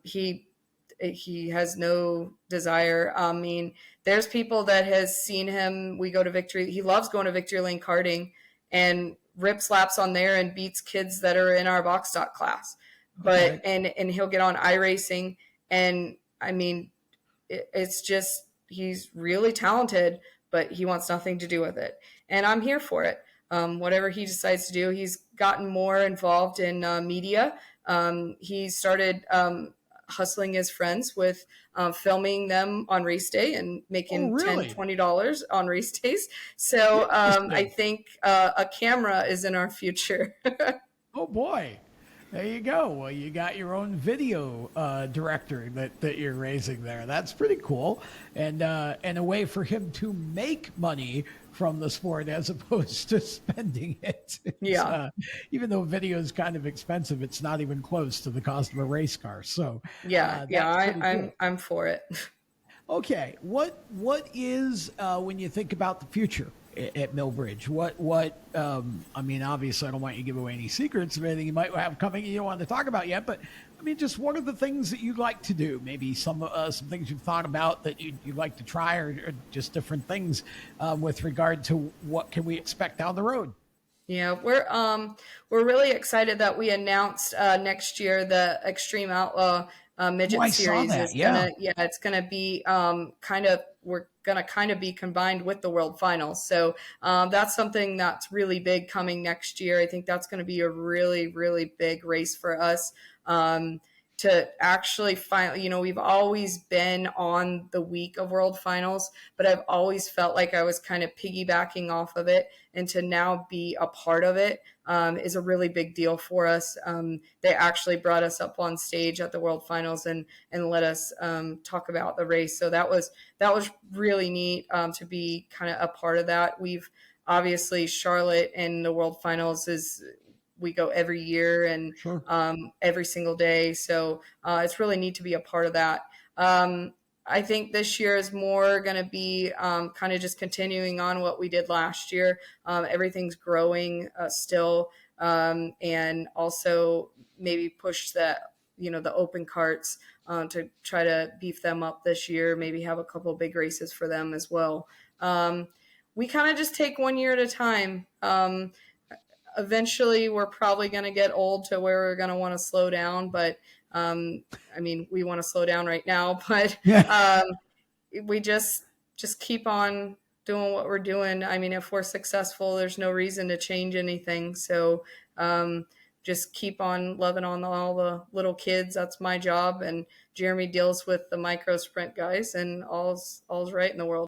He has no desire. I mean, there's people that has seen him. We go to Victory. He loves going to Victory Lane karting and rips laps on there and beats kids that are in our box stock class. But okay. and he'll get on iRacing, and I mean, it's just, he's really talented, but he wants nothing to do with it, and I'm here for it. Whatever he decides to do. He's gotten more involved in media. He started hustling his friends with filming them on race day and making really? $10-$20 on race days. So I think a camera is in our future. Oh boy. There you go. Well, you got your own video director that you're raising there. That's pretty cool, and a way for him to make money from the sport as opposed to spending it. Yeah. Even though video is kind of expensive, it's not even close to the cost of a race car. So I'm for it. Okay, what is when you think about the future at Millbridge? I mean, obviously, I don't want you to give away any secrets of anything you might have coming you don't want to talk about yet. But I mean, just what are the things that you'd like to do? Maybe some things you've thought about that you'd like to try, or just different things with regard to what can we expect down the road. Yeah, we're really excited that we announced next year the Extreme Outlaw midget series is it's gonna be we're gonna kind of be combined with the World Finals. So that's something that's really big coming next year. I think that's gonna be a really, really big race for us. To actually we've always been on the week of World Finals, but I've always felt like I was kind of piggybacking off of it, and to now be a part of it is a really big deal for us. They actually brought us up on stage at the World Finals and let us talk about the race. So that was really neat to be kind of a part of that. We've obviously Charlotte and the World Finals we go every year and Sure. Every single day. So it's really neat to be a part of that. I think this year is more going to be kind of just continuing on what we did last year. Everything's growing still, and also maybe push the open carts to try to beef them up this year. Maybe have a couple big races for them as well. We kind of just take one year at a time. Eventually we're probably going to get old to where we're going to want to slow down, but I mean, we want to slow down right now, but we just keep on doing what we're doing. I mean, if we're successful, there's no reason to change anything. So just keep on loving on all the little kids. That's my job. And Jeremy deals with the micro sprint guys, and all's right in the world.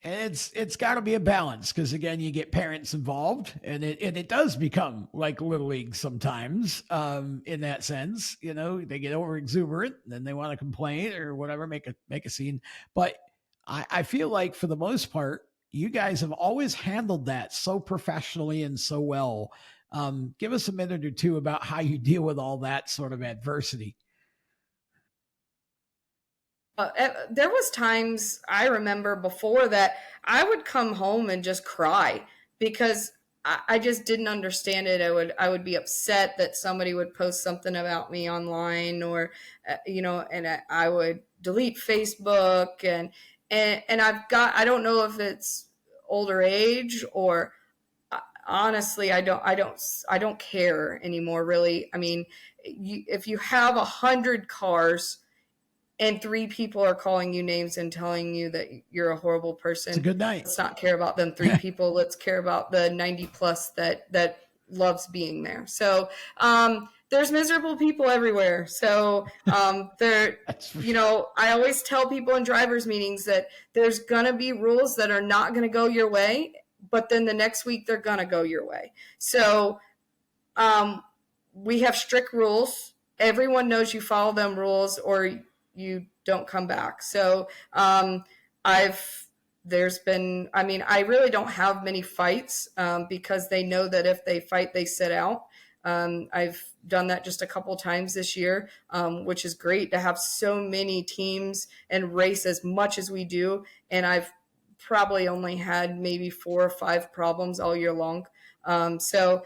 And it's got to be a balance, because again, you get parents involved, and it does become like Little League sometimes. In that sense, they get over exuberant, and then they want to complain or whatever, make a scene. But I feel like for the most part, you guys have always handled that so professionally and so well. Give us a minute or two about how you deal with all that sort of adversity. There was times I remember before that I would come home and just cry because I just didn't understand it. I would be upset that somebody would post something about me online, or and I would delete Facebook, and I don't know if it's older age or honestly I don't care anymore, really. I mean, if you have 100 cars and 3 people are calling you names and telling you that you're a horrible person. It's a good night. Let's not care about them 3 people. Let's care about the 90 plus that loves being there. So there's miserable people everywhere. So I always tell people in drivers meetings that there's going to be rules that are not going to go your way, but then the next week they're going to go your way. So we have strict rules. Everyone knows you follow them rules or you don't come back. So I really don't have many fights because they know that if they fight, they sit out. I've done that just a couple times this year, which is great to have so many teams and race as much as we do. And I've probably only had maybe 4 or 5 problems all year long. So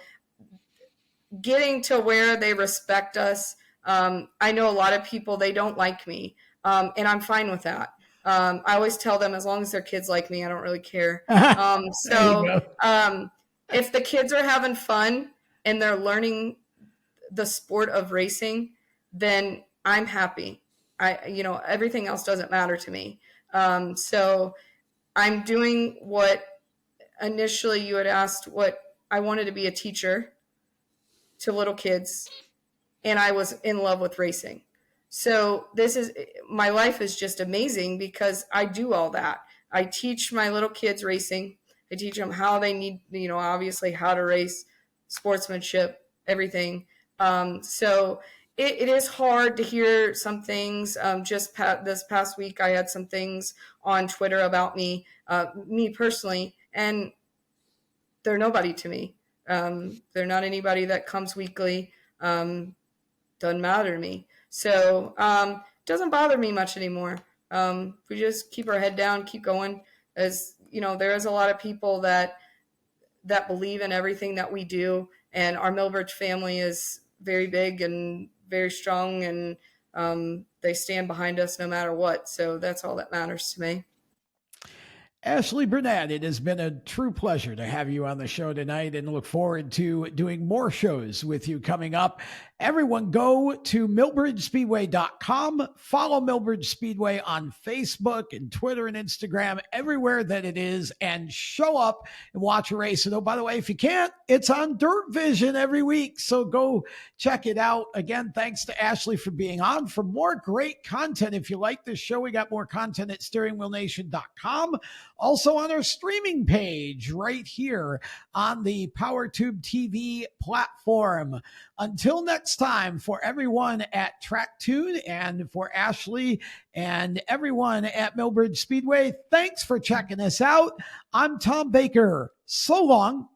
getting to where they respect us. I know a lot of people, they don't like me, and I'm fine with that. I always tell them as long as their kids like me, I don't really care. If the kids are having fun and they're learning the sport of racing, then I'm happy. Everything else doesn't matter to me. So I'm doing what initially you had asked, what I wanted to be a teacher to little kids, and I was in love with racing. So my life is just amazing because I do all that. I teach my little kids racing. I teach them how they need, obviously how to race, sportsmanship, everything. So it is hard to hear some things. This past week, I had some things on Twitter about me personally, and they're nobody to me. They're not anybody that comes weekly. Doesn't matter to me. So it doesn't bother me much anymore. We just keep our head down, keep going. As there is a lot of people that believe in everything that we do, and our Millbridge family is very big and very strong, and they stand behind us no matter what. So that's all that matters to me. Ashley Burnett, it has been a true pleasure to have you on the show tonight, and look forward to doing more shows with you coming up. Everyone go to millbridgespeedway.com. Follow Millbridge Speedway on Facebook and Twitter and Instagram, everywhere that it is, and show up and watch a race. And oh, by the way, if you can't, it's on Dirt Vision every week. So go check it out. Again, thanks to Ashley for being on. For more great content, if you like this show, we got more content at steeringwheelnation.com. Also on our streaming page right here on the PowerTube TV platform. Until next time, for everyone at TrackTune and for Ashley and everyone at Millbridge Speedway, thanks for checking us out. I'm Tom Baker. So long.